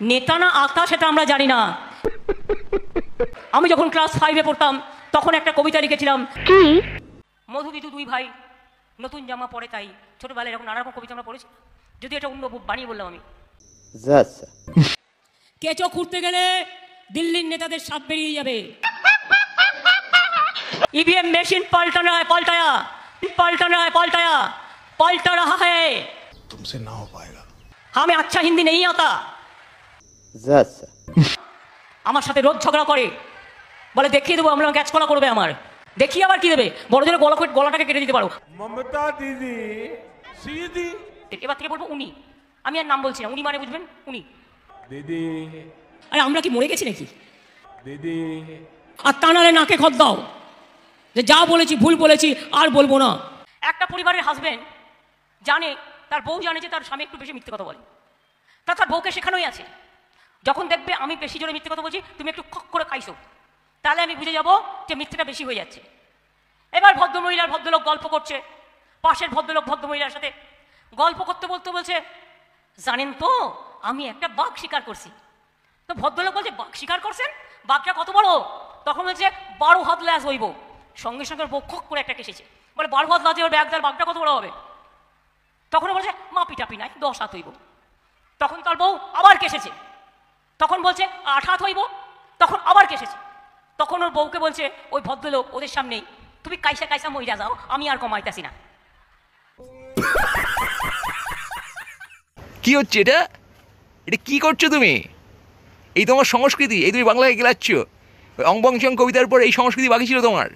নেতা না আতা সেটা আমরা জানি না। আমি যখন ক্লাস 5-এ পড়তাম তখন একটা কবিতা লিখেছিলাম, কি মধুবিধু দুই ভাই নতুন জামা পরে তাই। ছোটবেলায় এরকম নানা রকম কবিতা আমরা পড়েছি, যদি এটা অন্য বানিয়ে বললাম আমি। কেঁচো খুঁড়তে গেলে দিল্লির নেতাদের সাপ বেরিয়ে যাবে। ईवीएम मशीन पलटा रहा है। तुमसे ना हो पाएगा। हमें अच्छा हिंदी नहीं आता। আমার সাথে রোজ ঝগড়া করে, বলে দেখিয়ে দেবো আমরা, গ্যাচ কলা করবে আমার। দেখিয়ে আবার কি দেবে, বড়দের গলাটাকে কেটে দিতে পারো। মমতা দিদি সিদি, এবার থেকে বলবো উনি, আমি আর নাম বলছি না। উনি মানে বুঝবেন, উনি দিদি। আরে আমরা কি মরে গেছি নাকি দিদি? আর তা নাহলে নাকে খত দাও যে যা বলেছি ভুল বলেছি আর বলবো না। একটা পরিবারের হাজবেন্ড জানে, তার বউ জানে যে তার স্বামী একটু বেশি মিথ্যে কথা বলে, তার বউকে শেখানোই আছে, যখন দেখবে আমি বেশি জোরে মিথ্যে কথা বলছি, তুমি একটু খক করে খাইছো, তাহলে আমি বুঝে যাবো যে মিথ্যেটা বেশি হয়ে যাচ্ছে। এবার ভদ্রমহিলার ভদ্রলোক গল্প করছে, পাশের ভদ্রলোক ভদ্রমহিলার সাথে গল্প করতে বলতে বলছে, জানেন তো আমি একটা বাঘ শিকার করছি। তো ভদ্রলোক বলছে, বাঘ শিকার করছেন? বাঘটা কত বড়? তখন বলছে 12 হাত ল্যাজ হইব। সঙ্গে সঙ্গে বউ খক করে একটা কেসেছে, বলে 12 হাত লাজে ওর ব্যাগদার বাঘটা কত বড় হবে? তখন বলছে মাপি টাপি নাই, 10 হাত হইব। তখন তার বউ আবার কেসেছে, তখন বলছে 8 হাত হইব। তখন আবার কেসেছে, তখন ওর বউকে বলছে ওই ভদ্রলোক ওদের সামনেই, তুমি কাইসা কাইসা মইরা যাও, আমি আর কমাইতাছি না। কি হচ্ছে এটা? এটা কি করছো তুমি? এই তোমার সংস্কৃতি, এই তুমি বাংলায় গেলাচ্ছ? অং বং চং কবিতার পর এই সংস্কৃতি বাকি ছিল তোমার?